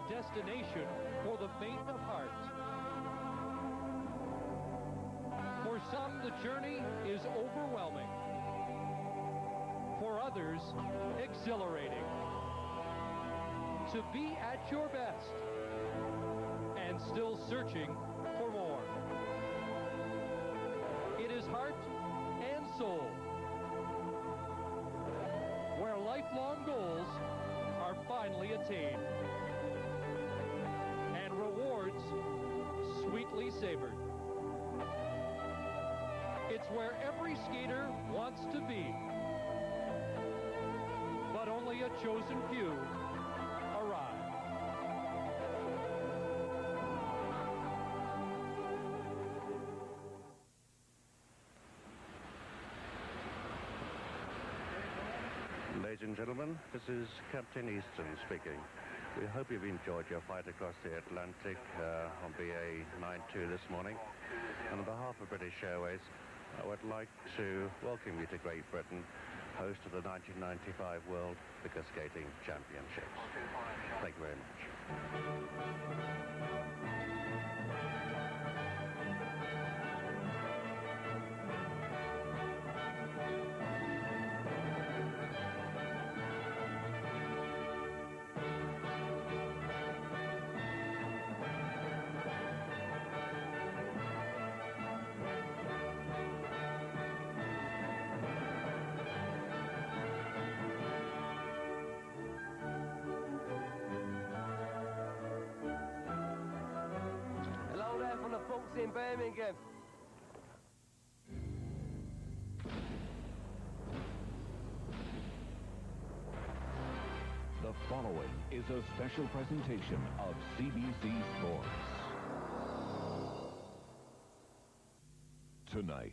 destination for the faint of heart. For some, the journey is overwhelming. For others, exhilarating. To be at your best and still searching for more. It is heart and soul, where lifelong goals are finally attained and rewards sweetly savored. It's where every skater wants to be, but only a chosen few arrive. Ladies and gentlemen, this is Captain Easton speaking. We hope you've enjoyed your flight across the Atlantic on BA 92 this morning. And on behalf of British Airways, I would like to welcome you to Great Britain, host of the 1995 World Figure Skating Championships. Thank you very much. In Birmingham. The following is a special presentation of CBC Sports. Tonight,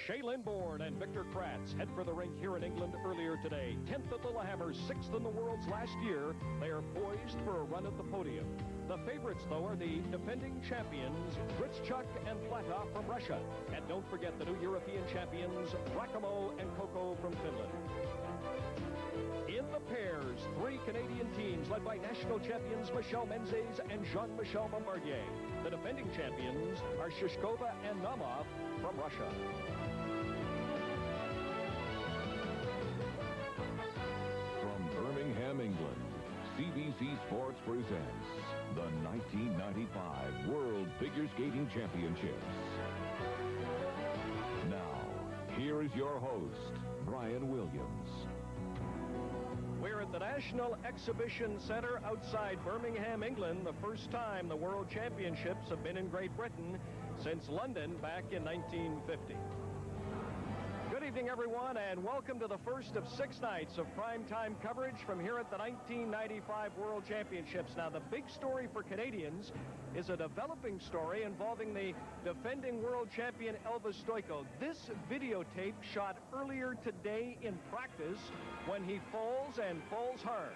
Shaylin Bourne and Victor Kratz head for the rink here in England earlier today. 10th at Lillehammer, 6th in the world's last year. They are poised for a run at the podium. The favorites, though, are the defending champions, Grichuk and Platov from Russia. And don't forget the new European champions, Rakamo and Koko from Finland. In the pairs, 3 Canadian teams led by national champions Michel Menzes and Jean-Michel Bombardier. The defending champions are Shishkova and Naumov from Russia. from Birmingham, England, CBC Sports presents the 1995 World Figure Skating Championships. Now, here is your host, Brian Williams. We're at the National Exhibition Center outside Birmingham, England, the first time the World Championships have been in Great Britain since London back in 1950. Good evening, everyone, and welcome to the first of 6 nights of primetime coverage from here at the 1995 World Championships. Now, the big story for Canadians is a developing story involving the defending world champion Elvis Stojko. This videotape shot earlier today in practice when he falls and falls hard.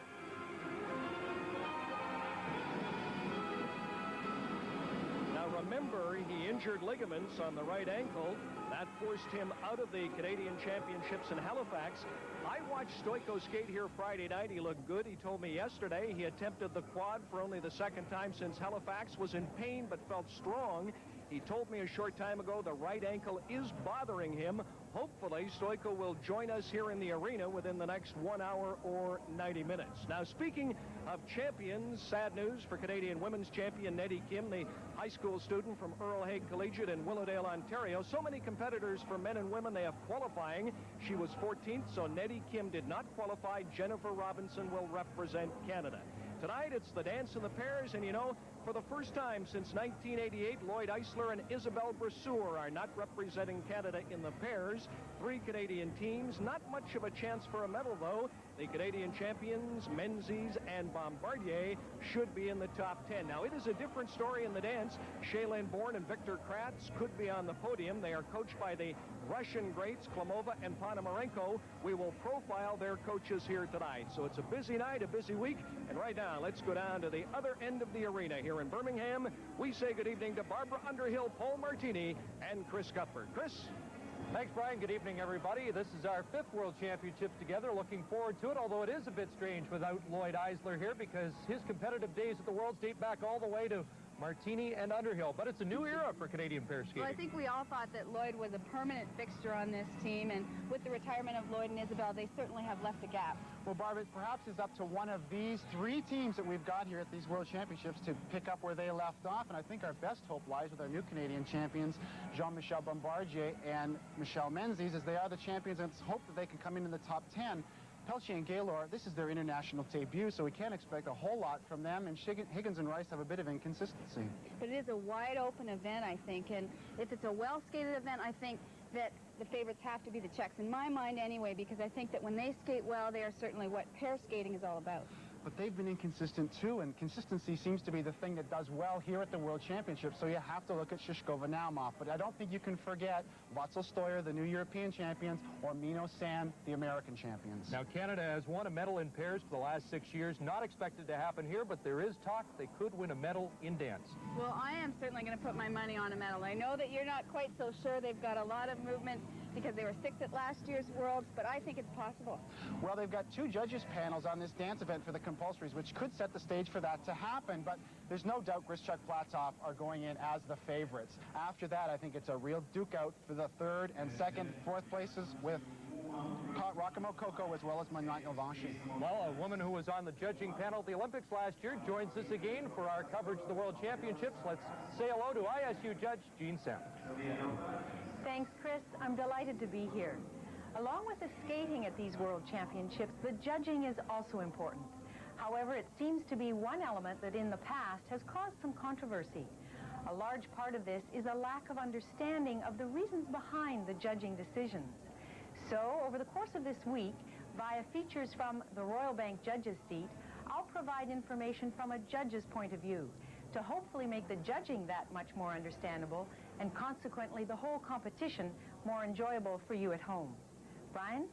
Now remember, he injured ligaments on the right ankle. That forced him out of the Canadian Championships in Halifax. I watched Stojko skate here Friday night. He looked good. He told me yesterday he attempted the quad for only the second time since Halifax, was in pain but felt strong. He told me a short time ago the right ankle is bothering him. Hopefully, Stojko will join us here in the arena within the next 1 hour or 90 minutes. Now, speaking of champions, sad news for Canadian women's champion Nettie Kim, the high school student from Earl Haig Collegiate in Willowdale, Ontario. So many competitors for men and women, they have qualifying. She was 14th, so Nettie Kim did not qualify. Jennifer Robinson will represent Canada. Tonight, it's the dance in the pairs, and you know, for the first time since 1988, Lloyd Eisler and Isabelle Brasseur are not representing Canada in the pairs. 3 Canadian teams, not much of a chance for a medal, though. The Canadian champions, Menzies and Bombardier, should be in the top 10. Now, it is a different story in the dance. Shaylin Bourne and Victor Kratz could be on the podium. They are coached by the Russian greats, Klimova and Ponomarenko. We will profile their coaches here tonight. So it's a busy night, a busy week. And right now, let's go down to the other end of the arena here in Birmingham. We say good evening to Barbara Underhill, Paul Martini, and Chris Cuthbert. Chris? Thanks, Brian. Good evening, everybody. This is our 5th World Championships together. Looking forward to it, although it is a bit strange without Lloyd Eisler here because his competitive days at the Worlds date back all the way to Martini and Underhill. But it's a new era for Canadian pair skating. Well, I think we all thought that Lloyd was a permanent fixture on this team, and with the retirement of Lloyd and Isabel, they certainly have left a gap. Well, Barb, it perhaps is up to one of these 3 teams that we've got here at these World Championships to pick up where they left off, and I think our best hope lies with our new Canadian champions, Jean-Michel Bombardier and Michel Menzies, as they are the champions, and it's hope that they can come into the top 10. Peltier and Gaylor, this is their international debut, so we can't expect a whole lot from them, and Higgins and Rice have a bit of inconsistency. But it is a wide-open event, I think, and if it's a well-skated event, I think that the favorites have to be the Czechs, in my mind anyway, because I think that when they skate well, they are certainly what pair skating is all about. But they've been inconsistent too, and consistency seems to be the thing that does well here at the World Championships, so you have to look at Stojko Naumov. But I don't think you can forget Václav Stoyer, the new European champions, or Mino San, the American champions. Now, Canada has won a medal in pairs for the last 6 years. Not expected to happen here, but there is talk they could win a medal in dance. Well, I am certainly going to put my money on a medal. I know that you're not quite so sure. They've got a lot of movement because they were 6th at last year's Worlds, but I think it's possible. Well, they've got 2 judges panels on this dance event for the compulsories, which could set the stage for that to happen, but there's no doubt Grischuk Platov are going in as the favorites. After that, I think it's a real duke-out for the 3rd and 2nd, 4th places with Rakamo Coco as well as Magnat Ilvanshi. Well, a woman who was on the judging panel at the Olympics last year joins us again for our coverage of the World Championships. Let's say hello to ISU judge Jean Sam. Thanks, Chris. I'm delighted to be here. Along with the skating at these World Championships, the judging is also important. However, it seems to be one element that in the past has caused some controversy. A large part of this is a lack of understanding of the reasons behind the judging decisions. So, over the course of this week, via features from the Royal Bank Judges seat, I'll provide information from a judge's point of view to hopefully make the judging that much more understandable and consequently the whole competition more enjoyable for you at home. Brian?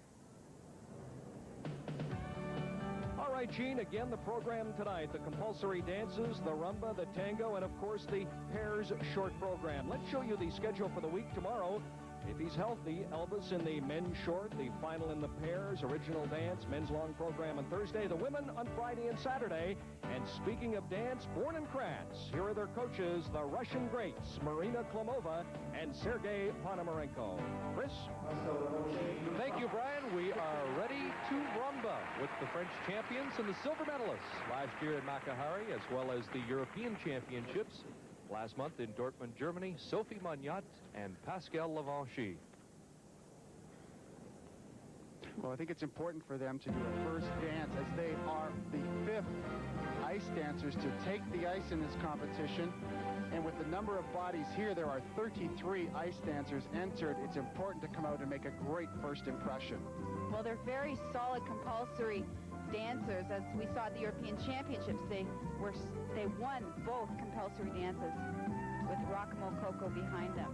All right, Gene, again, the program tonight, the compulsory dances, the rumba, the tango, and, of course, the pairs short program. Let's show you the schedule for the week tomorrow. If he's healthy, Elvis in the men's short, the final in the pairs, original dance, men's long program on Thursday, the women on Friday and Saturday. And speaking of dance, Born in France, here are their coaches, the Russian greats, Marina Klimova and Sergei Ponomarenko. Chris? Thank you, Brian. We are ready to rumba with the French champions and the silver medalists last year at Makahari, as well as the European Championships last month in Dortmund, Germany, Sophie Magnat and Pascal Levanchy. Well, I think it's important for them to do a first dance, as they are the 5th ice dancers to take the ice in this competition. And with the number of bodies here, there are 33 ice dancers entered. It's important to come out and make a great first impression. Well, they're very solid compulsory dancers. As we saw at the European Championships, they won both compulsory dances with Rakamo Coco behind them.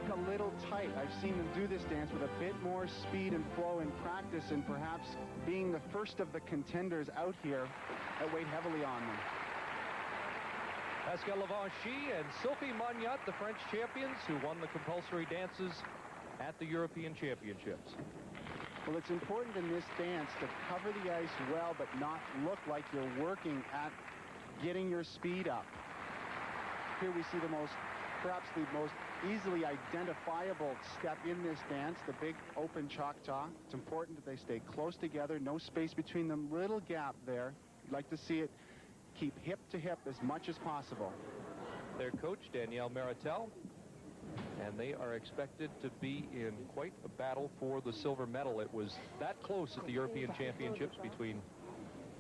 A little tight. I've seen them do this dance with a bit more speed and flow in practice, and perhaps being the first of the contenders out here, that weighed heavily on them. Pascal Levanchy and Sophie Magnat, the French champions who won the compulsory dances at the European Championships. Well, it's important in this dance to cover the ice well, but not look like you're working at getting your speed up. Here we see perhaps the most easily identifiable step in this dance, the big open Choctaw. It's important that they stay close together, no space between them, little gap there. You'd like to see it keep hip to hip as much as possible. their coach, Danielle Maritel. And they are expected to be in quite a battle for the silver medal. It was that close at the European Championships between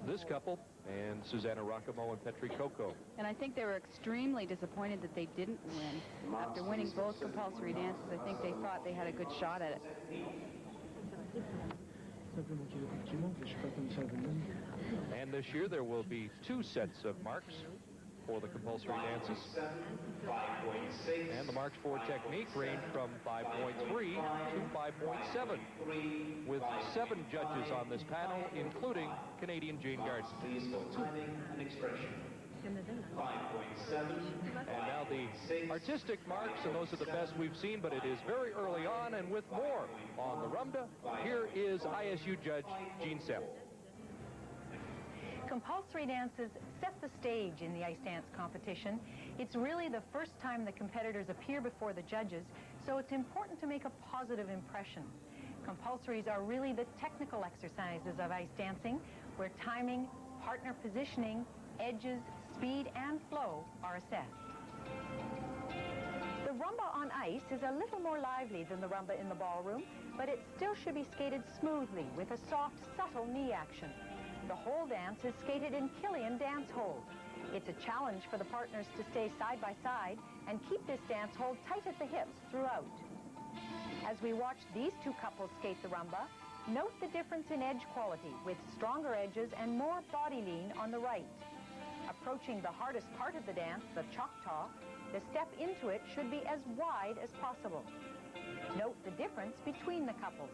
this couple and Susanna Roccamo and Petri Coco. And I think they were extremely disappointed that they didn't win. After winning both compulsory dances, I think they thought they had a good shot at it. And this year there will be 2 sets of marks for the compulsory dances. And the marks for technique range from 5.3 to 5.7, with 7 judges on this panel, including Canadian Jane Gardner. And now the artistic marks, and those are the best we've seen, but it is very early on, and with more on the Rumba, here is ISU judge Jean Sepp. Compulsory dances set the stage in the ice dance competition. It's really the first time the competitors appear before the judges, so it's important to make a positive impression. Compulsories are really the technical exercises of ice dancing, where timing, partner positioning, edges, speed, and flow are assessed. The rumba on ice is a little more lively than the rumba in the ballroom, but it still should be skated smoothly with a soft, subtle knee action. The whole dance is skated in Killian dance hold. It's a challenge for the partners to stay side by side and keep this dance hold tight at the hips throughout. As we watch these 2 couples skate the rumba, note the difference in edge quality, with stronger edges and more body lean on the right. Approaching the hardest part of the dance, the Choctaw, the step into it should be as wide as possible. Note the difference between the couples.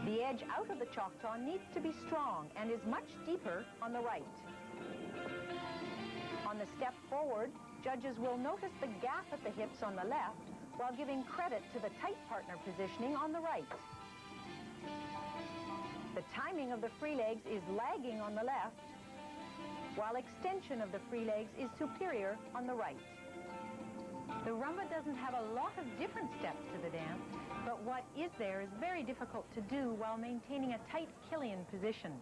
The edge out of the Choctaw needs to be strong and is much deeper on the right. On the step forward, judges will notice the gap at the hips on the left, while giving credit to the tight partner positioning on the right. The timing of the free legs is lagging on the left, while extension of the free legs is superior on the right. The rumba doesn't have a lot of different steps to the dance, but what is there is very difficult to do while maintaining a tight Killian position.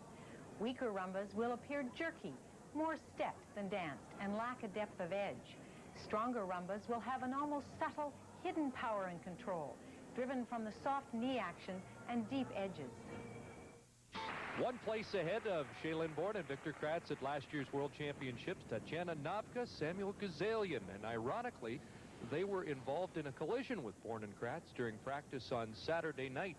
Weaker rumbas will appear jerky, more stepped than danced, and lack a depth of edge. Stronger rumbas will have an almost subtle, hidden power and control, driven from the soft knee action and deep edges. 1 place ahead of Shaylin Bourne and Victor Kratz at last year's World Championships, Tatjana Navka, Samuel Gazalian, and ironically, they were involved in a collision with Bourne and Kratz during practice on Saturday night.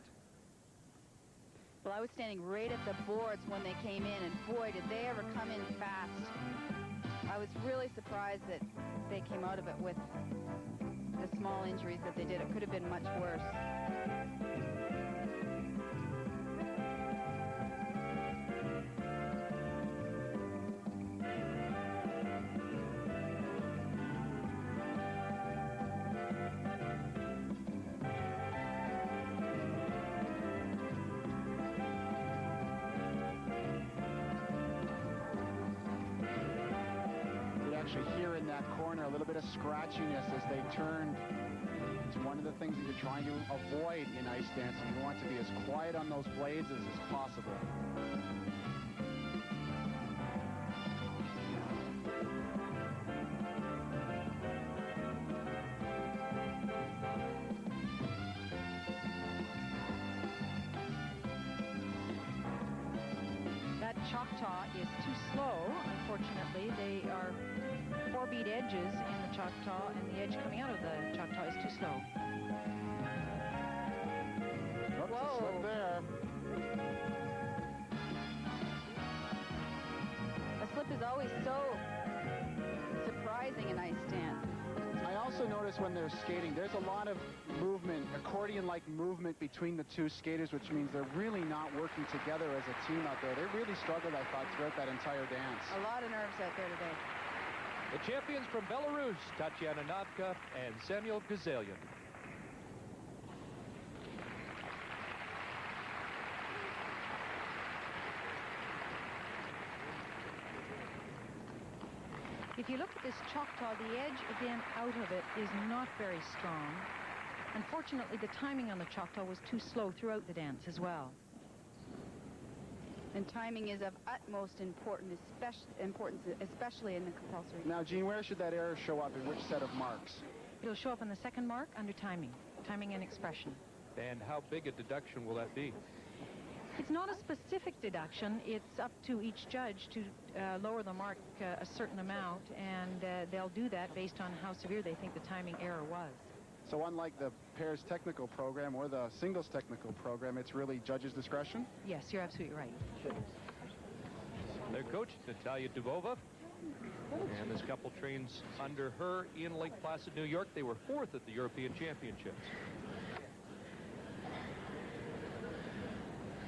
Well, I was standing right at the boards when they came in, and boy, did they ever come in fast. I was really surprised that they came out of it with the small injuries that they did. It could have been much worse. Here in that corner, a little bit of scratchiness as they turn. It's one of the things that you're trying to avoid in ice dancing. You want to be as quiet on those blades as possible. That Choctaw is too slow, unfortunately. They are 4-beat edges in the Choctaw, and the edge coming out of the Choctaw is too slow. Whoa. Slip there. A slip is always so surprising in ice dance. I also notice when they're skating, there's a lot of movement, accordion-like movement between the 2 skaters, which means they're really not working together as a team out there. They really struggled, I thought, throughout that entire dance. A lot of nerves out there today. The champions from Belarus, Tatjana Navka and Samuel Gazalian. If you look at this Choctaw, the edge, again, out of it is not very strong. Unfortunately, the timing on the Choctaw was too slow throughout the dance as well. And timing is of utmost importance, especially in the compulsory. Now, Jean, where should that error show up in which set of marks? It'll show up in the second mark under timing and expression. And how big a deduction will that be? It's not a specific deduction. It's up to each judge to lower the mark a certain amount, and they'll do that based on how severe they think the timing error was. So unlike the pairs technical program or the singles technical program, it's really judge's discretion? Yes, you're absolutely right. Their coach, Natalia Dubova, and this couple trains under her in Lake Placid, New York. They were 4th at the European Championships.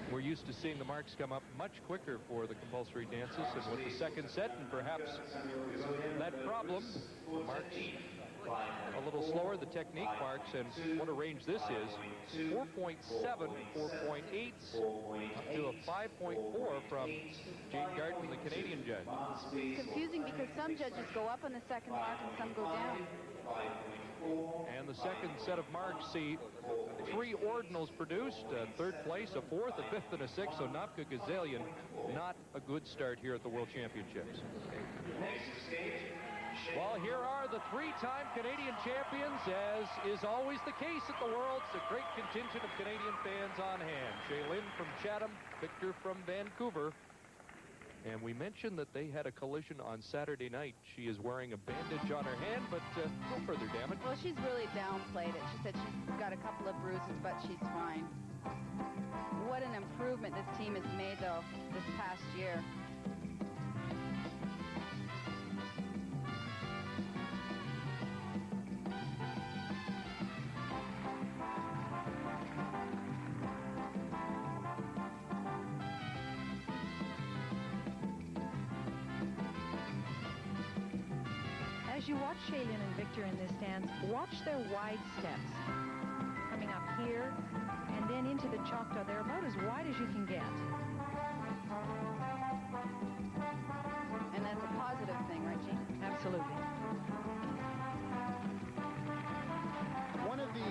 We're used to seeing the marks come up much quicker for the compulsory dances, and with the second set and perhaps that problem, marks a little slower, the technique marks, and what a range this is. 4.7, 4.8, up to a 5.4 from Jane Garden, the Canadian judge. It's confusing because some judges go up on the second mark and some go down. And the second set of marks see 3 ordinals produced, third place, a fourth, a fifth, and a sixth. So Napka Gazalian, not a good start here at the World Championships. Well, here are the 3-time Canadian champions, as is always the case at the Worlds. A great contingent of Canadian fans on hand. Shaylin from Chatham, Victor from Vancouver. And we mentioned that they had a collision on Saturday night. She is wearing a bandage on her hand, but no further damage. Well, she's really downplayed it. She said she's got a couple of bruises, but she's fine. What an improvement this team has made, though, this past year. As you watch Shaylin and Victor in this dance, watch their wide steps. Coming up here and then into the Choctaw. They're about as wide as you can get. And that's a positive thing, right, Jean? Absolutely. One of the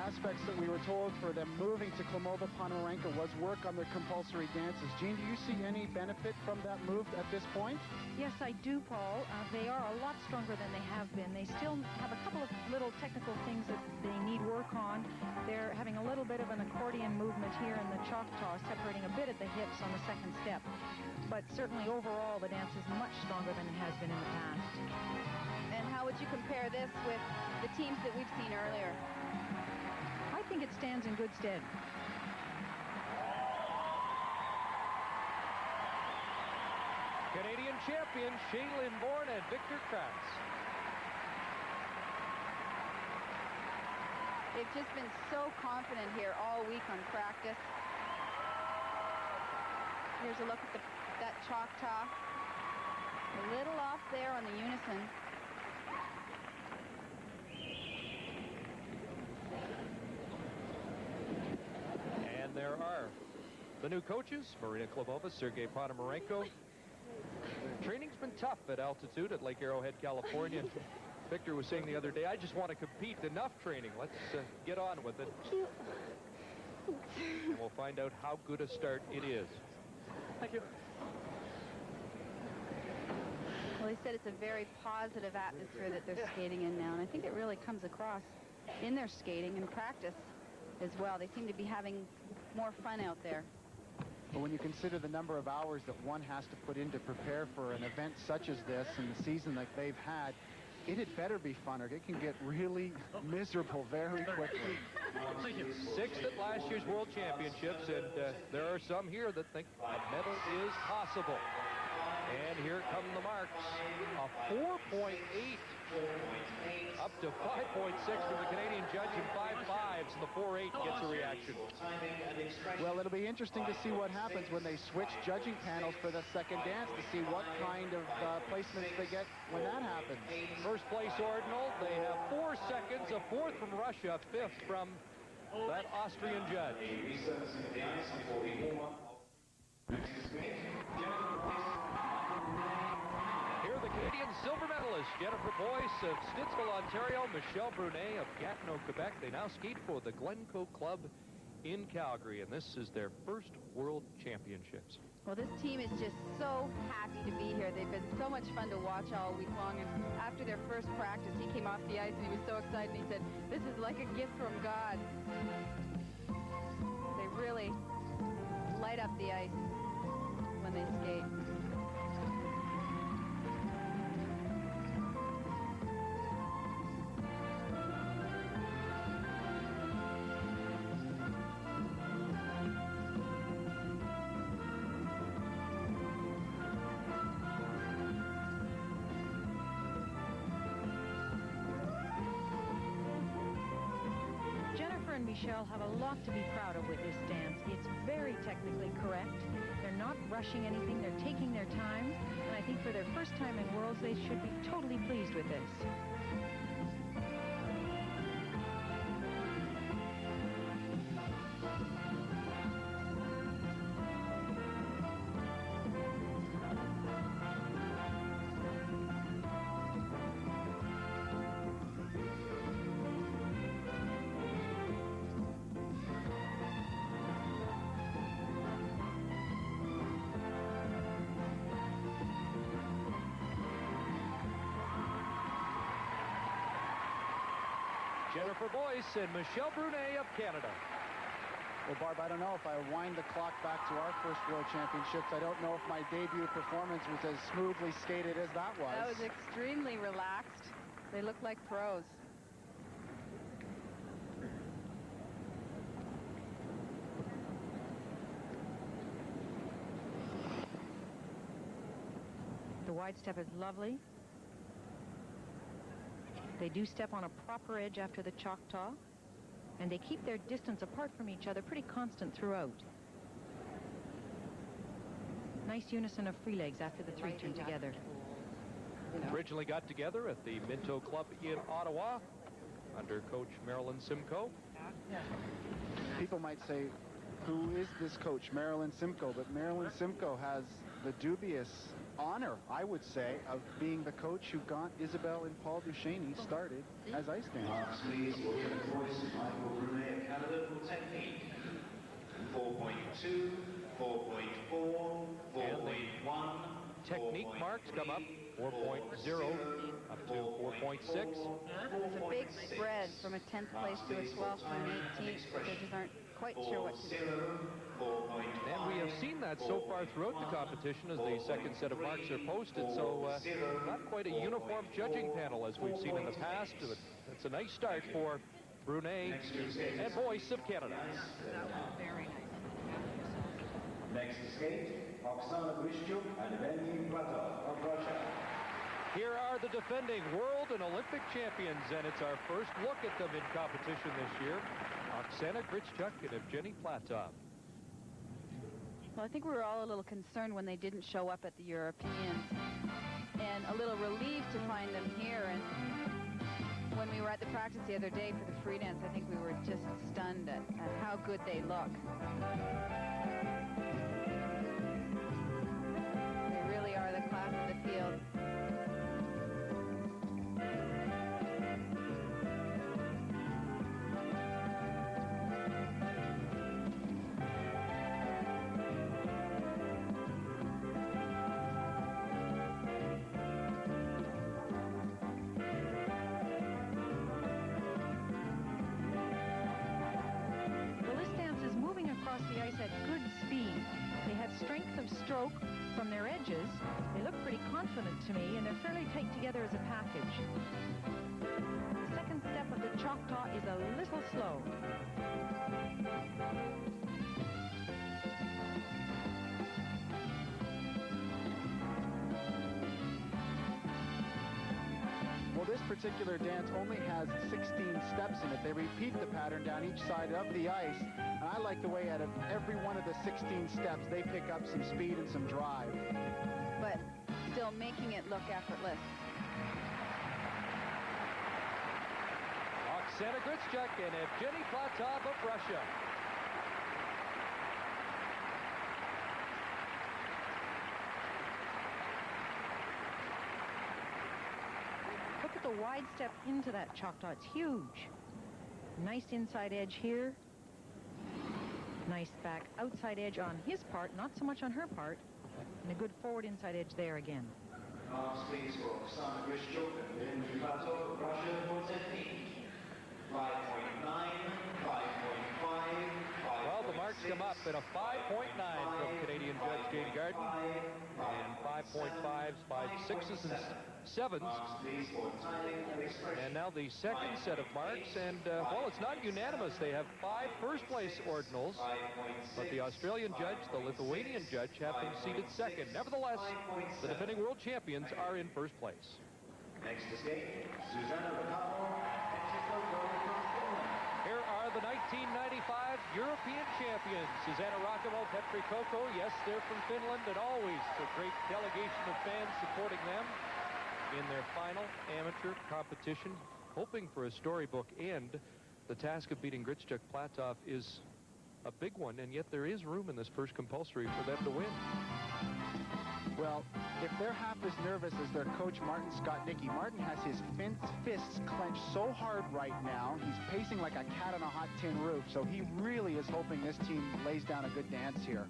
aspects that we were told for them moving to Klimova Ponomarenko was work on their compulsory dances. Jean, do you see any benefit from that move at this point? Yes, I do, Paul. They are a lot stronger than they have been. They still have a couple of little technical things that they need work on. They're having a little bit of an accordion movement here in the Choctaw, separating a bit at the hips on the second step. But certainly overall, the dance is much stronger than it has been in the past. And how would you compare this with the teams that we've seen earlier? I think it stands in good stead. Canadian champion Shaylin Bourne and Victor Kratz. They've just been so confident here all week on practice. Here's a look at that Choctaw. A little off there on the unison. And there are the new coaches, Marina Klimova, Sergei Ponomarenko. Training's been tough at altitude at Lake Arrowhead, California. Victor was saying the other day, I just want to compete. Enough training. Let's get on with it. And we'll find out how good a start it is. Thank you. Well, they said it's a very positive atmosphere that they're skating in now, and I think it really comes across in their skating and practice as well. They seem to be having more fun out there. But when you consider the number of hours that one has to put in to prepare for an event such as this and the season that they've had, it had better be fun or it can get really miserable very quickly. 6th at last year's World Championships, and there are some here that think a medal is possible. And here come the marks. A 4.8 up to 5.6 from the Canadian judge and 5.5s, and the 4.8 gets a reaction. Well, it'll be interesting to see what happens when they switch judging panels for the second dance to see what kind of placements they get when that happens. First place ordinal, they have 4 seconds, a 4th from Russia, 5th from that Austrian judge. Here are the Canadian silver medalists, Jennifer Boyce of Stittsville, Ontario, Michelle Brunet of Gatineau, Quebec. They now skate for the Glencoe Club in Calgary, and this is their first World Championships. Well, this team is just so happy to be here. They've been so much fun to watch all week long. And after their first practice, he came off the ice and he was so excited. And he said, "This is like a gift from God." They really light up the ice when they skate. Michelle have a lot to be proud of with this dance. It's very technically correct. They're not rushing anything. They're taking their time. And I think for their first time in Worlds, they should be totally pleased with this. Jennifer Boyce and Michelle Brunet of Canada. Well, Barb, I don't know if I wind the clock back to our first World Championships. I don't know if my debut performance was as smoothly skated as that was. That was extremely relaxed. They look like pros. The wide step is lovely. They do step on a proper edge after the Choctaw, and they keep their distance apart from each other pretty constant throughout. Nice unison of free legs after the three turn together. Originally got together at the Minto Club in Ottawa under coach Marilyn Simcoe. People might say, who is this coach, Marilyn Simcoe? But Marilyn Simcoe has the dubious honor, I would say, of being the coach who got Isabelle and Paul Duchesne started as ice dancers. Please, we'll give a voice to Michael Brunet of Canada for technique. 4.2, 4.4, 4.1. Technique marks come up 4.0 up to 4.6. It's a big spread from a 10th place to a 12th and an 18th. They just aren't quite sure what to do. And we have seen that so far throughout the competition as the second set of marks are posted. So not quite a uniform judging panel as we've seen in the past. But it's a nice start for Brunet and Boyce of Canada. Very nice. Next skate, Oksana Grishchuk and Benjamin Platov of Russia. Here are the defending world and Olympic champions, and it's our first look at them in competition this year. Oksana Grishchuk and Evgeny Platov. Well, I think we were all a little concerned when they didn't show up at the Europeans, and a little relieved to find them here. And when we were at the practice the other day for the free dance, I think we were just stunned at how good they look. They really are the class of the field. The ice at good speed. They have strength of stroke from their edges. They look pretty confident to me, and they're fairly tight together as a package. The second step of the Choctaw is a little slow. Well, this particular dance only has 16 steps in it. They repeat the pattern down each side of the ice. And I like the way out of every one of the 16 steps, they pick up some speed and some drive. But still making it look effortless. Oksana Grishchuk and Evgeny Platov of Russia. Look at the wide step into that Choctaw. It's huge. Nice inside edge here. Nice back outside edge on his part, not so much on her part. And a good forward inside edge there again. Please for Oksana Grishchuk and Dmitry Platov, Russia for technique. 5.9, 5.5, Well, the marks come up at a 5.9 from Canadian judge Jane Garden, and 5.5s, 5.6s, and 7s. And now the second set of marks, and well, it's not unanimous. They have 5 first-place ordinals, but the Australian judge, the Lithuanian judge, have them seated second. Nevertheless, the defending world champions are in first place. Next to skate, Susanna Ricamo, Here are the 1995 European champions. Susanna Rakamo, Petri Koko. Yes, they're from Finland, and always a great delegation of fans supporting them in their final amateur competition, hoping for a storybook end. The task of beating Grishchuk Platov is a big one, and yet there is room in this first compulsory for them to win. Well, if they're half as nervous as their coach, Martin Skotnicki, Martin has his fists clenched so hard right now. He's pacing like a cat on a hot tin roof, so he really is hoping this team lays down a good dance here.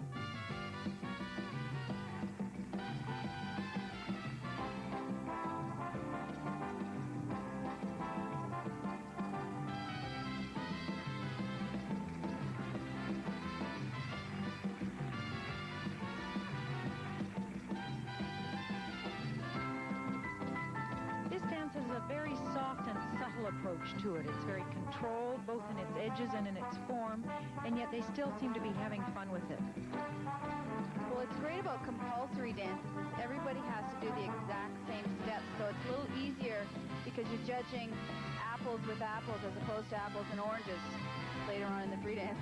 Approach to it. It's very controlled, both in its edges and in its form, and yet they still seem to be having fun with it. Well, what's great about compulsory dances is everybody has to do the exact same steps, so it's a little easier because you're judging apples with apples as opposed to apples and oranges later on in the free dance.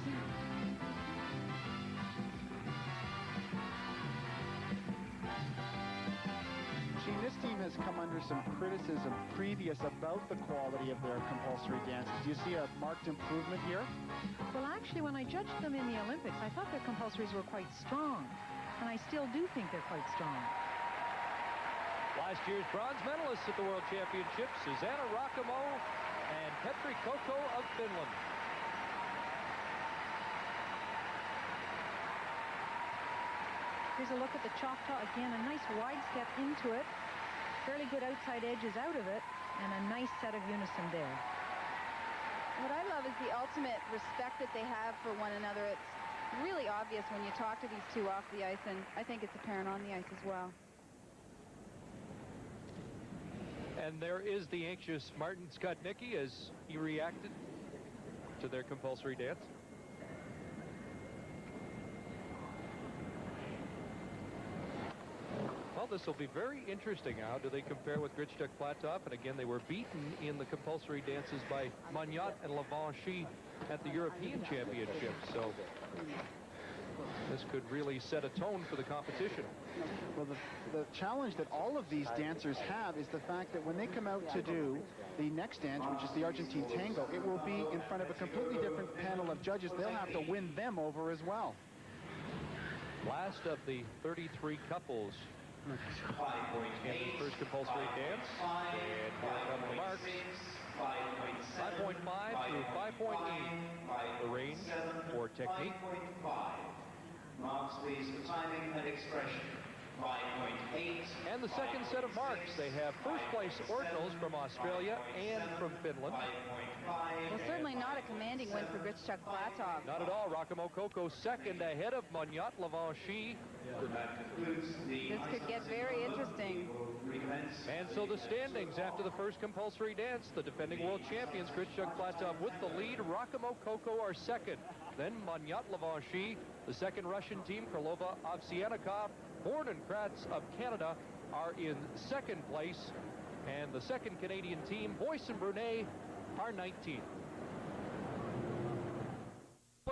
This team has come under some criticism previous about the quality of their compulsory dances. Do you see a marked improvement here? Well, actually, when I judged them in the Olympics, I thought their compulsories were quite strong, and I still do think they're quite strong. Last year's bronze medalists at the World Championships, Susanna Rakamo and Petri Koko of Finland. Here's a look at the Choctaw again, a nice wide step into it. Fairly good outside edges out of it, and a nice set of unison there. What I love is the ultimate respect that they have for one another. It's really obvious when you talk to these two off the ice, and I think it's apparent on the ice as well. And there is the anxious Martin Skotnicki as he reacted to their compulsory dance. Well, this will be very interesting. How do they compare with Grishchuk Platov? And again, they were beaten in the compulsory dances by Mongnat and Levanchy at the European Championships. So this could really set a tone for the competition. Well, the challenge that all of these dancers have is the fact that when they come out to do the next dance, which is the Argentine Tango, it will be in front of a completely different panel of judges. They'll have to win them over as well. Last of the 33 couples in the first compulsory dance. And here come the marks. 5.5 through 5.8, the range for technique. Marks, please, for timing and expression. 5.8. And the second set of marks, they have first place ordinals from Australia and from Finland. Well, certainly not a commanding win for Grishchuk Platov. Not at all. Rakamo Koko second ahead of Mongnat Levanchy. This could get very interesting. And so the standings after the first compulsory dance, the defending world champions Grishchuk Platov with the lead. Rakamo Koko are second. Then Mongnat Levanchy, the second Russian team, Krylova Ovsyannikov, Horn and Kratz of Canada are in second place. And the second Canadian team, Boyce and Brunet, are 19th.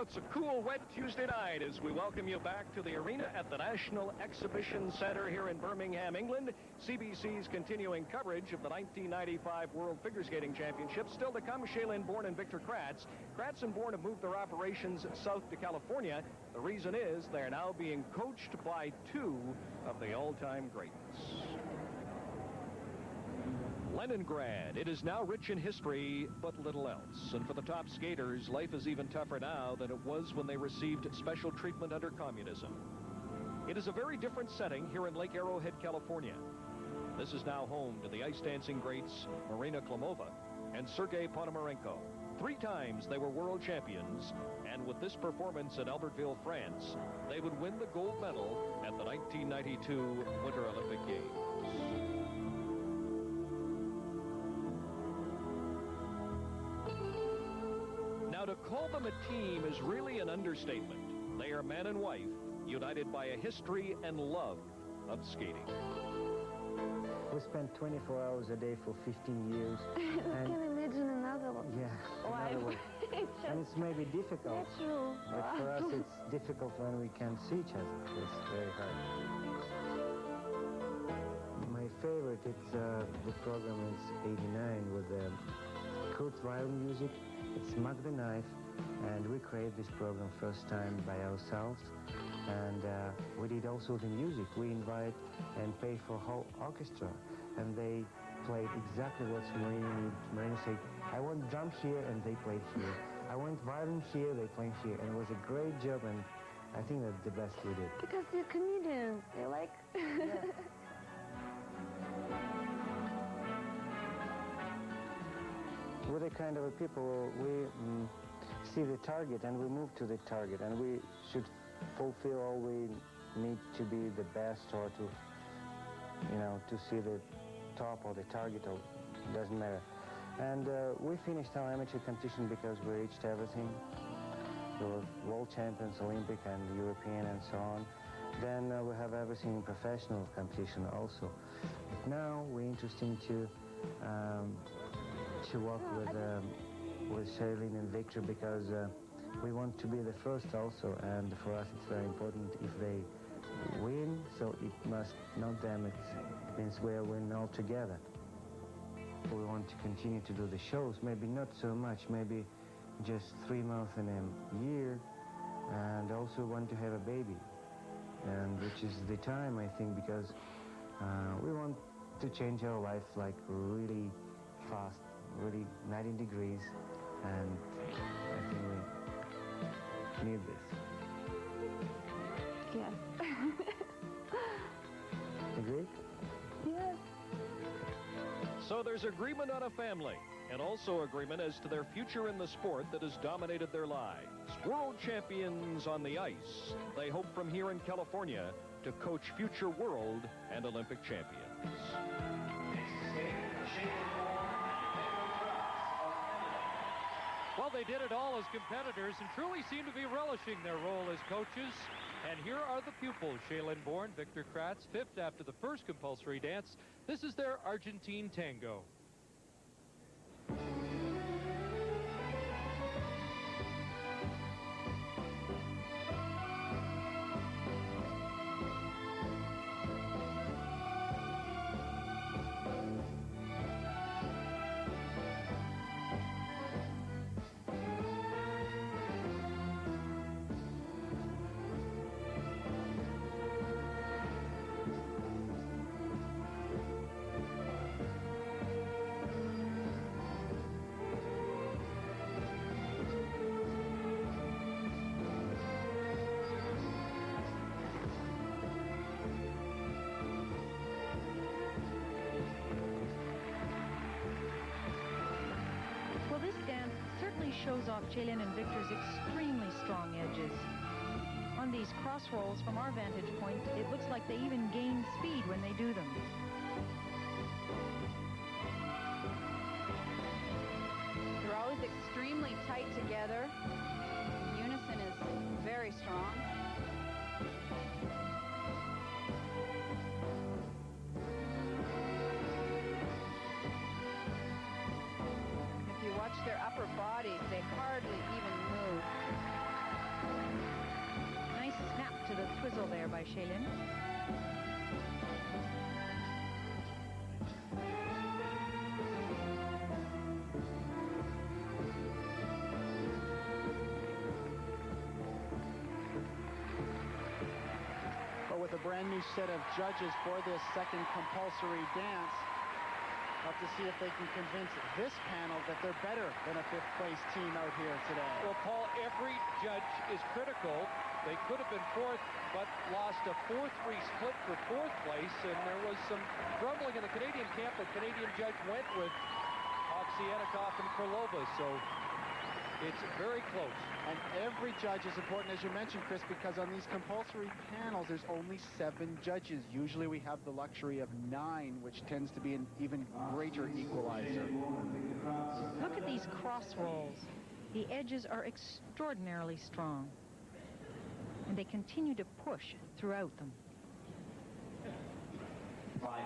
It's a cool, wet Tuesday night as we welcome you back to the arena at the National Exhibition Center here in Birmingham, England. CBC's continuing coverage of the 1995 World Figure Skating Championships. Still to come, Shailene Bourne and Victor Kratz. Kratz and Bourne have moved their operations south to California. The reason is they're now being coached by two of the all-time greats. Leningrad. It is now rich in history, but little else. And for the top skaters, life is even tougher now than it was when they received special treatment under communism. It is a very different setting here in Lake Arrowhead, California. This is now home to the ice dancing greats Marina Klimova and Sergei Ponomarenko. 3 times they were world champions, and with this performance at Albertville, France, they would win the gold medal at the 1992 Winter Olympic Games. Now, to call them a team is really an understatement. They are man and wife, united by a history and love of skating. We spent 24 hours a day for 15 years. I can imagine another one. Yeah, another one. And it's maybe difficult. Natural. But for us, it's difficult when we can't see each other. It's very hard. My favorite, it's the program is 89 with Kurt violin music. It's Mug the Knife, and we created this program first time by ourselves. And we did also the music. We invite and pay for whole orchestra, and they played exactly what Marina needed. Marina said, I want drum here, and they played here. I want violin here, they played here. And it was a great job, and I think that's the best we did. Because you're comedians, they like... Yeah. We're the kind of people, we see the target, and we move to the target, and we should fulfill all we need to be the best, or to, you know, to see the top or the target, or doesn't matter. And we finished our amateur competition because we reached everything. We were world champions, Olympic and European and so on. Then we have everything in professional competition also. But now we're interested to work with Shailene and Victor, because we want to be the first also, and for us it's very important if they win, so it must not them, it means we'll win all together. We want to continue to do the shows, maybe not so much, maybe just 3 months in a year, and also want to have a baby, and which is the time, I think, because we want to change our life like really fast, really 90 degrees, and I think we need this. Yes. Agree? Yes. So there's agreement on a family, and also agreement as to their future in the sport that has dominated their lives. World champions on the ice. They hope from here in California to coach future world and Olympic champions. Well, they did it all as competitors and truly seem to be relishing their role as coaches. And here are the pupils, Shailene Bourne, Victor Kratz, 5th after the first compulsory dance. This is their Argentine tango. Shows off Shailene and Victor's extremely strong edges. On these cross rolls from our vantage point, it looks like they even gain speed when they do them. They're always extremely tight together. Unison is very strong. Their upper bodies, they hardly even move. Nice snap to the twizzle there by Shailene. But with a brand new set of judges for this second compulsory dance, have to see if they can convince this panel that they're better than a fifth-place team out here today. Well, Paul, every judge is critical. They could have been fourth, but lost a 4-3 split for fourth place, and there was some grumbling in the Canadian camp. The Canadian judge went with Ovsyannikov and Krylova, so it's very close. And every judge is important, as you mentioned, Chris, because on these compulsory panels, there's only 7 judges. Usually we have the luxury of 9, which tends to be an even greater equalizer. Look at these cross rolls. The edges are extraordinarily strong, and they continue to push throughout them. 5.5.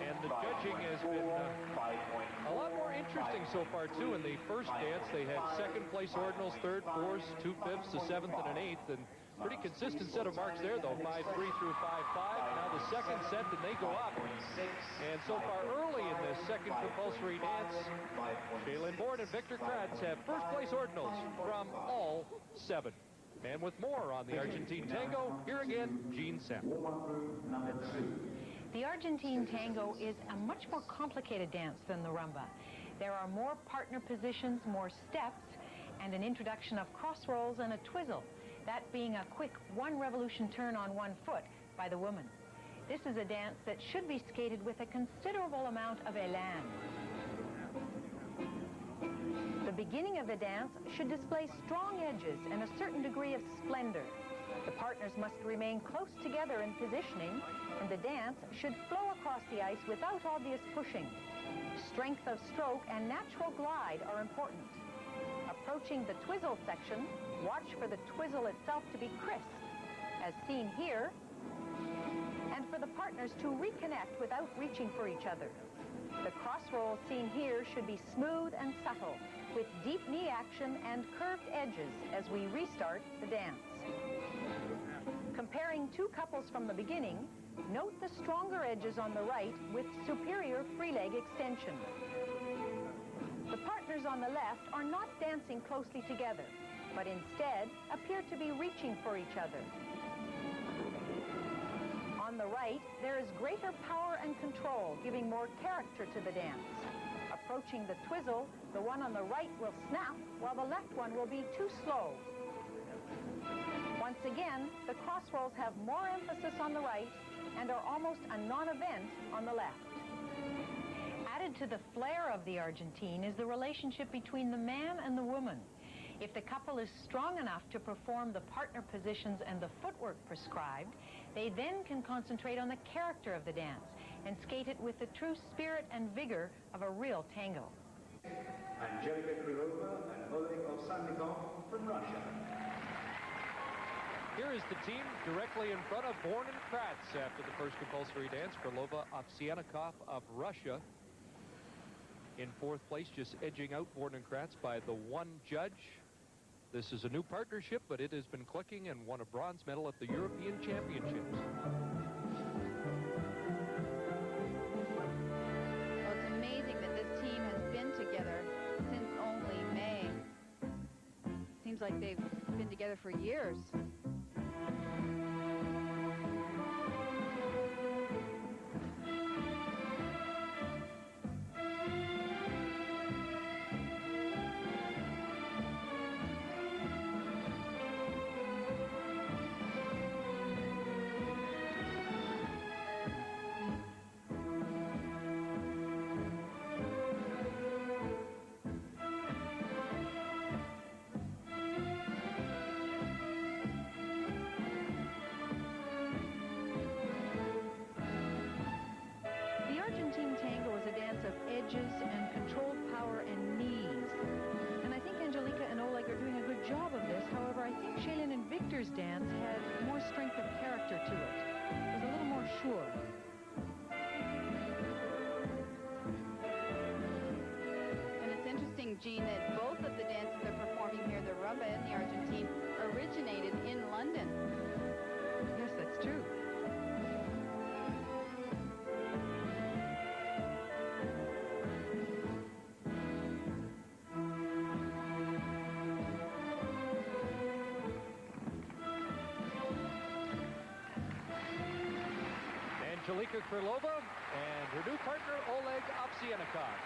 And the judging has been a lot more interesting so far, too. In the first dance, they had second place ordinals, third, fourth, 2 fifths, a 7th, and an 8th. And pretty consistent set of marks there, though, 5-3 through 5-5. Now the second set, and they go up. And so far early in this second compulsory dance, Shaylin Bourne and Victor Kratz have first place ordinals from all 7. And with more on the Argentine Tango, here again, Gene Sample. The Argentine Tango is a much more complicated dance than the rumba. There are more partner positions, more steps, and an introduction of cross rolls and a twizzle, that being a quick 1 revolution turn on 1 foot by the woman. This is a dance that should be skated with a considerable amount of élan. The beginning of the dance should display strong edges and a certain degree of splendor. The partners must remain close together in positioning, and the dance should flow across the ice without obvious pushing. Strength of stroke and natural glide are important. Approaching the twizzle section, watch for the twizzle itself to be crisp, as seen here, and for the partners to reconnect without reaching for each other. The cross roll seen here should be smooth and subtle, with deep knee action and curved edges as we restart the dance. Comparing 2 couples from the beginning, note the stronger edges on the right with superior free leg extension. The partners on the left are not dancing closely together, but instead appear to be reaching for each other. On the right, there is greater power and control, giving more character to the dance. Approaching the twizzle, the one on the right will snap, while the left one will be too slow. Once again, the cross rolls have more emphasis on the right and are almost a non-event on the left. Added to the flair of the Argentine is the relationship between the man and the woman. If the couple is strong enough to perform the partner positions and the footwork prescribed, they then can concentrate on the character of the dance and skate it with the true spirit and vigor of a real tango. Angelica Krylova and Oleg Ovsyannikov from Russia. Here is the team directly in front of Bourne and Kratz after the first compulsory dance. Krylova, Ovsyannikov of Russia in 4th place, just edging out Bourne and Kratz by the 1 judge. This is a new partnership, but it has been clicking and won a bronze medal at the European Championships. Well, it's amazing that this team has been together since only May. Seems like they've been together for years. Edges and controlled power and knees. And I think Angelica and Oleg are doing a good job of this. However, I think Shaylin and Victor's dance had more strength of character to it. It was a little more sure. And it's interesting, Gene, that both of the dances they're performing here, the rumba and the Argentine, originated in London. Yes, that's true. Angelica Krylova and her new partner, Oleg Ovsyannikov.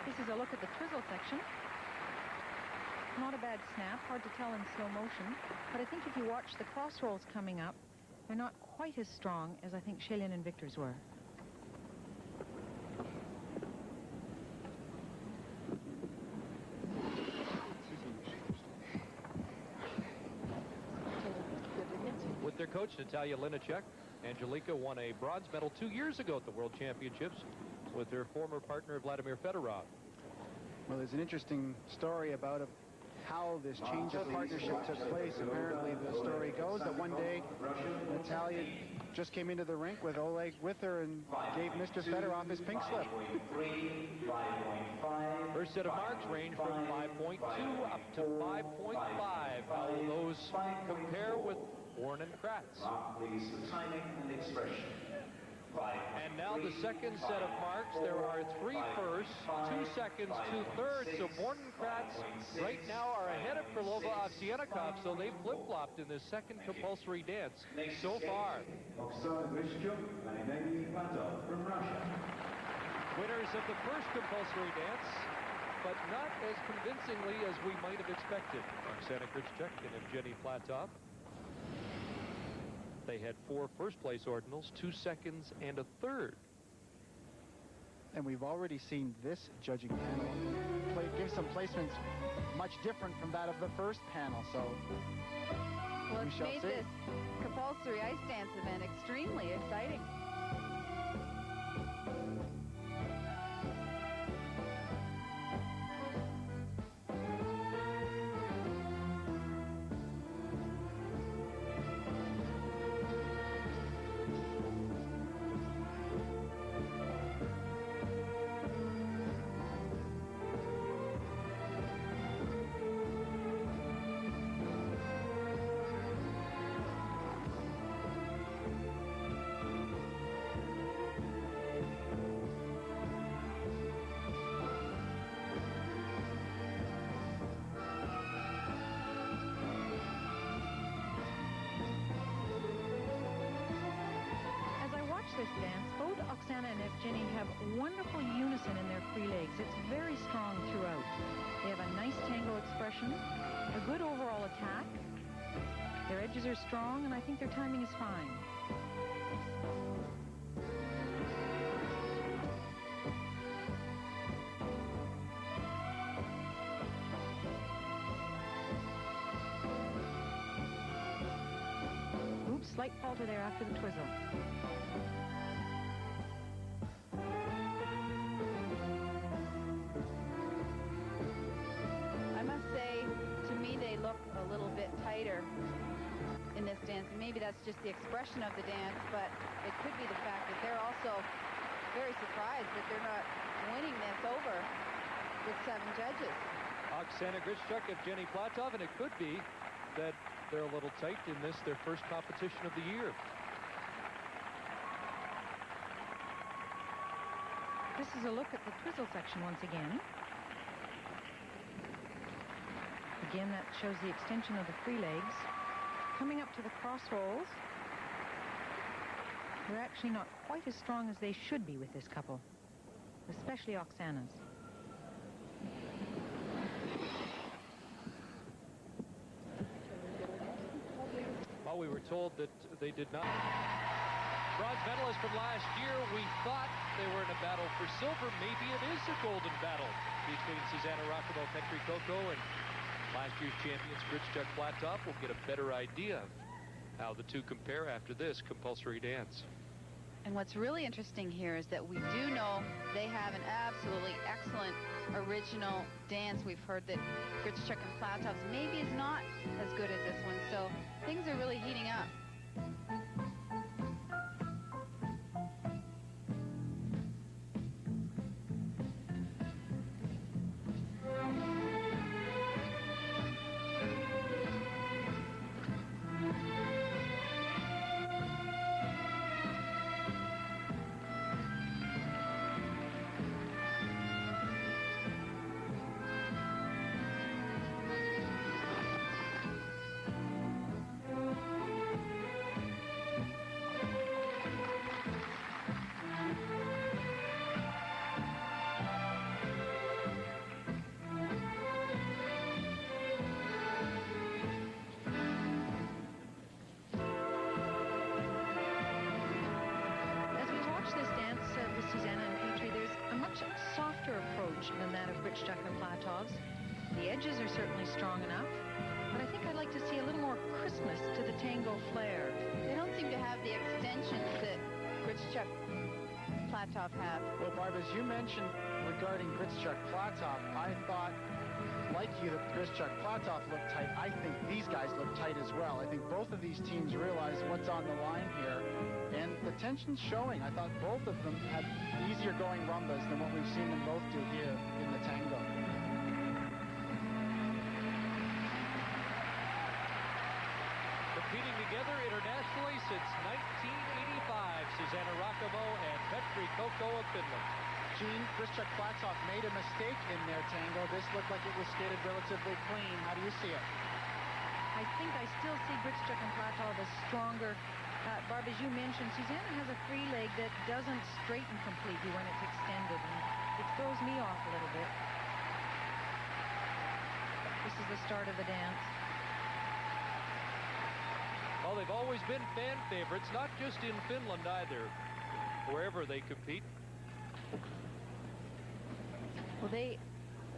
This is a look at the twizzle section. Not a bad snap, hard to tell in slow motion, but I think if you watch the cross rolls coming up, they're not quite as strong as I think Shailene and Victor's were. With their coach, Natalia Linacek, Angelika won a bronze medal 2 years ago at the World Championships with her former partner, Vladimir Fedorov. Well, there's an interesting story about how this change of partnership took place. Apparently, the story goes that one day Natalia just came into the rink with Oleg with her and gave Mr. Fedorov his pink slip. First set of marks range from 5.2 up to 5.5. How will those compare with Warren and Kratz? Please, the timing and expression. And now the second set of marks. There are 3 firsts, 2 seconds, 2 thirds. So Born and Kratz right now are ahead of Krylova Ovsyannikov, so they flip-flopped in this second compulsory dance so far. Winners of the first compulsory dance, but not as convincingly as we might have expected. Oksana Grishchuk and Evgeny Platov. They had 4 first-place ordinals, 2 seconds, and a third. And we've already seen this judging panel give some placements much different from that of the first panel. So well, we it's shall made see. this compulsory ice dance event extremely exciting. This dance, both Oksana and Evgeny have wonderful unison in their free legs. It's very strong throughout. They have a nice tango expression, a good overall attack. Their edges are strong, and I think their timing is fine. Oops, slight falter there after the twizzle. In this dance, and maybe that's just the expression of the dance, but it could be the fact that they're also very surprised that they're not winning this over with 7 judges. Oksana Grishchuk, Evgeny Platov, and it could be that they're a little tight in this, their first competition of the year. This is a look at the twizzle section once again. Again, that shows the extension of the free legs. Coming up to the cross rolls, they're actually not quite as strong as they should be with this couple, especially Oksana's. Well, we were told that they did not. Bronze medalists from last year, we thought they were in a battle for silver. Maybe it is a golden battle between Susanna Rakimo, Petri Koko, and last year's champions, Grishchuk Platov. Will get a better idea of how the two compare after this compulsory dance. And what's really interesting here is that we do know they have an absolutely excellent original dance. We've heard that Grishchuk and Platov's maybe is not as good as this one, so things are really heating up. gloves. The edges are certainly strong enough, but I think I'd like to see a little more Christmas to the tango flair. They don't seem to have the extensions that Gryczuk Platov have. Well, Barb, as you mentioned regarding Gryczuk Platov, I thought, like you, that Gryczuk Platov looked tight. I think these guys look tight as well. I think both of these teams realize what's on the line here, and the tension's showing. I thought both of them had easier going rumbas than what we've seen them both do here in the tango. Competing together internationally since 1985, Susanna Rakamo and Petri Kokko of Finland. Gene, Gryczuk Platov made a mistake in their tango. This looked like it was skated relatively clean. How do you see it? I think I still see Gryczuk and Platov as stronger. Barb, as you mentioned, Susanna has a free leg that doesn't straighten completely when it's extended, and it throws me off a little bit. This is the start of the dance. Well, they've always been fan favorites, not just in Finland either, wherever they compete. Well, they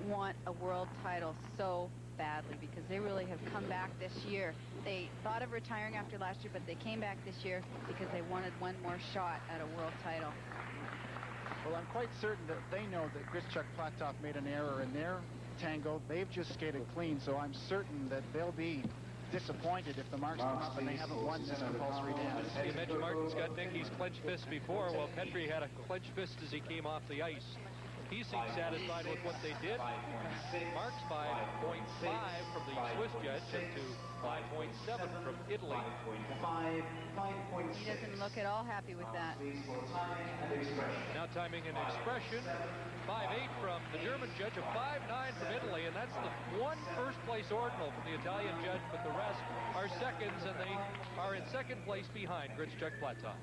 want a world title so badly because they really have come back this year. They thought of retiring after last year, but they came back this year because they wanted one more shot at a world title. Well, I'm quite certain that they know that Gryczuk Platov made an error in their tango. They've just skated clean, so I'm certain that they'll be disappointed if the marks come up and they haven't won this compulsory dance. You mentioned Martin's got Nicky's clenched fist before. Well, Petri had a clenched fist as he came off the ice. He seemed satisfied with what they did. Marks 5.5 from the Swiss judge and to 5.7 from Italy. He doesn't look at all happy with that. Now timing and expression. 5.8 from the German judge, a 5.9 from Italy, and that's the one first-place ordinal from the Italian judge, but the rest are seconds, and they are in second place behind Gryczuk Platov.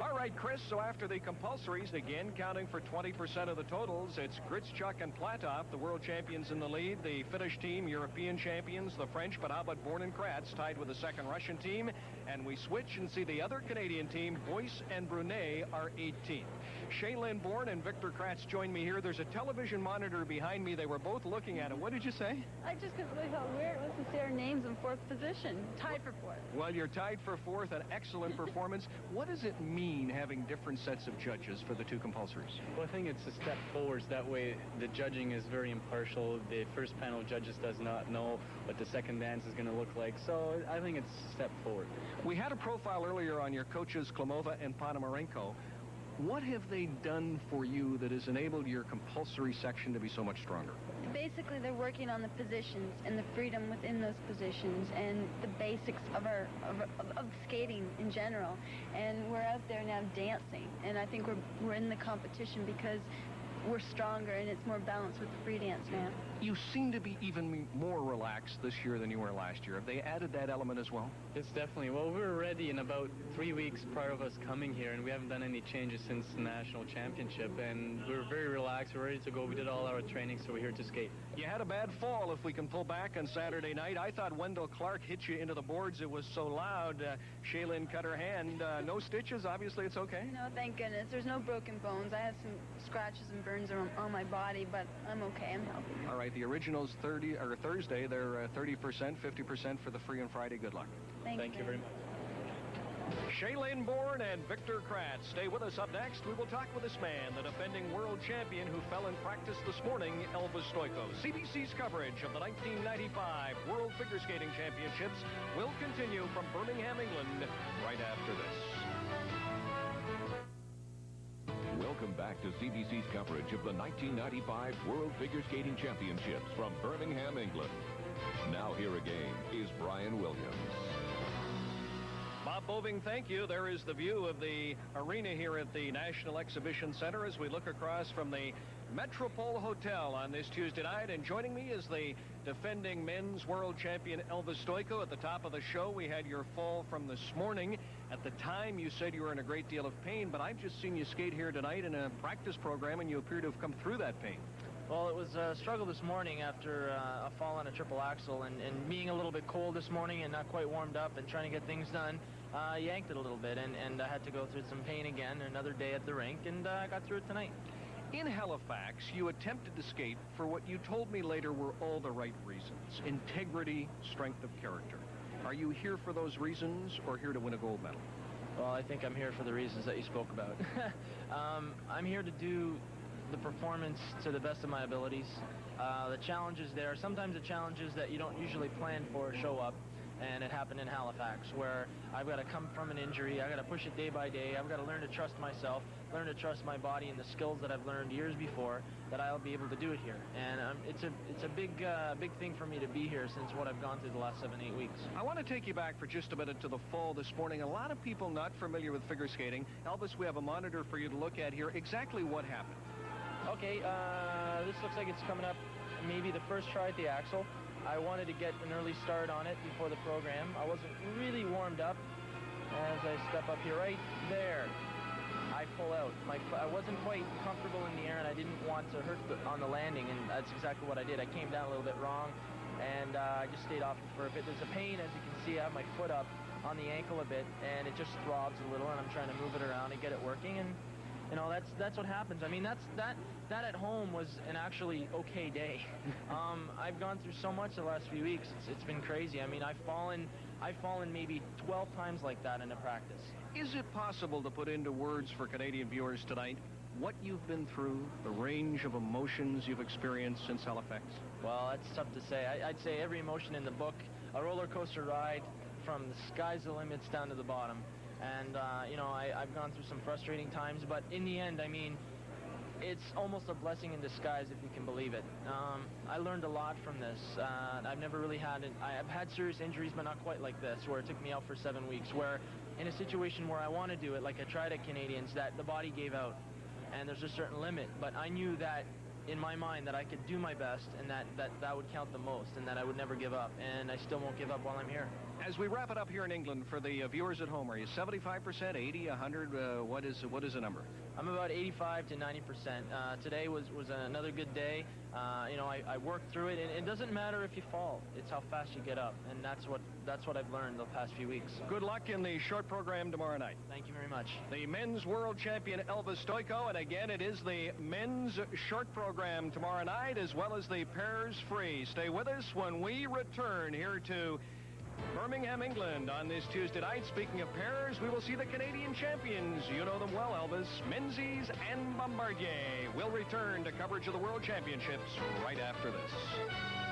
All right, Chris, so after the compulsories, again counting for 20% of the totals, it's Gryczuk and Platov, the world champions in the lead. The Finnish team, European champions. The French, but how about Born and Kratz, tied with the second Russian team. And we switch and see the other Canadian team, Boyce and Brunet, are 18th. Shaylin Bourne and Victor Kratz join me here. There's a television monitor behind me. They were both looking at it. What did you say? I just couldn't believe how weird it was to see our names in fourth position. Tied for fourth. Well, you're tied for fourth, an excellent performance. What does it mean having different sets of judges for the two compulsories? Well, I think it's a step forward. That way the judging is very impartial. The first panel judges does not know what the second dance is going to look like. So I think it's a step forward. We had a profile earlier on your coaches, Klimova and Ponomarenko. What have they done for you that has enabled your compulsory section to be so much stronger? Basically, they're working on the positions and the freedom within those positions and the basics of of skating in general. And we're out there now dancing, and I think we're in the competition because we're stronger and it's more balanced with the free dance now. You seem to be even more relaxed this year than you were last year. Have they added that element as well? It's definitely. Well, we were ready in about 3 weeks prior of us coming here, and we haven't done any changes since the national championship. And we're very relaxed. We're ready to go. We did all our training, so we're here to skate. You had a bad fall, if we can pull back, on Saturday night. I thought Wendell Clark hit you into the boards. It was so loud. Shaylin cut her hand. No stitches. Obviously, it's okay. No, thank goodness. There's no broken bones. I have some scratches and burns on my body, but I'm okay. I'm healthy. All right, the originals Thursday, they're 30%, 50% for the free on Friday. Good luck. Thank you very much. Shaylin Bourne and Victor Kratz. Stay with us. Up next, we will talk with this man, the defending world champion who fell in practice this morning, Elvis Stojko. CBC's coverage of the 1995 World Figure Skating Championships will continue from Birmingham, England, right after this. Welcome back to CBC's coverage of the 1995 World Figure Skating Championships from Birmingham, England. Now here again is Brian Williams. Bob Boving, thank you. There is the view of the arena here at the National Exhibition Center as we look across from the Metropole Hotel on this Tuesday night. And joining me is the defending men's world champion Elvis Stojko. At the top of the show, we had your fall from this morning. At the time, you said you were in a great deal of pain, but I've just seen you skate here tonight in a practice program, and you appear to have come through that pain. Well, it was a struggle this morning after a fall on a triple axel, and being a little bit cold this morning and not quite warmed up and trying to get things done, yanked it a little bit, and I had to go through some pain again, another day at the rink, and I got through it tonight. In Halifax, you attempted to skate for what you told me later were all the right reasons. Integrity, strength of character. Are you here for those reasons or here to win a gold medal? Well, I think I'm here for the reasons that you spoke about. I'm here to do the performance to the best of my abilities. The challenges there, sometimes the challenges that you don't usually plan for show up. And it happened in Halifax, where I've got to come from an injury. I've got to push it day by day. I've got to learn to trust myself, learn to trust my body and the skills that I've learned years before, that I'll be able to do it here. And it's a big thing for me to be here since what I've gone through the last 7-8 weeks. I want to take you back for just a minute to the fall this morning. A lot of people not familiar with figure skating. Elvis, we have a monitor for you to look at here. Exactly what happened? Okay, this looks like it's coming up maybe the first try at the axle. I wanted to get an early start on it before the program. I wasn't really warmed up. As I step up here, right there, I pull out. I wasn't quite comfortable in the air, and I didn't want to hurt on the landing, and that's exactly what I did. I came down a little bit wrong, and I just stayed off it for a bit. There's a pain, as you can see. I have my foot up on the ankle a bit, and it just throbs a little, and I'm trying to move it around and get it working, and you know, that's what happens. I mean, that at home was an actually okay day. I've gone through so much the last few weeks. It's been crazy. I mean, I've fallen maybe 12 times like that in a practice. Is it possible to put into words for Canadian viewers tonight what you've been through, the range of emotions you've experienced since Halifax? Well, that's tough to say. I'd say every emotion in the book, a roller coaster ride from the sky's the limits down to the bottom. And, you know, I've gone through some frustrating times, but in the end, I mean, it's almost a blessing in disguise, if you can believe it. I learned a lot from this. I've never really I've had serious injuries, but not quite like this, where it took me out for 7 weeks, where in a situation where I want to do it, like I tried at Canadians, that the body gave out, and there's a certain limit. But I knew that in my mind that I could do my best, and that would count the most, and that I would never give up, and I still won't give up while I'm here. As we wrap it up here in England, for the viewers at home, are you 75%, 80, 100? What is the number? I'm about 85 to 90%. Today was another good day. You know, I worked through it, and it doesn't matter if you fall. It's how fast you get up, and that's what I've learned the past few weeks. Good luck in the short program tomorrow night. Thank you very much. The men's world champion Elvis Stojko, and again, it is the men's short program tomorrow night, as well as the pairs free. Stay with us when we return here to Birmingham, England on this Tuesday night. Speaking of pairs, we will see the Canadian champions. You know them well, Elvis. Menzies and Bombardier will return to coverage of the World Championships right after this.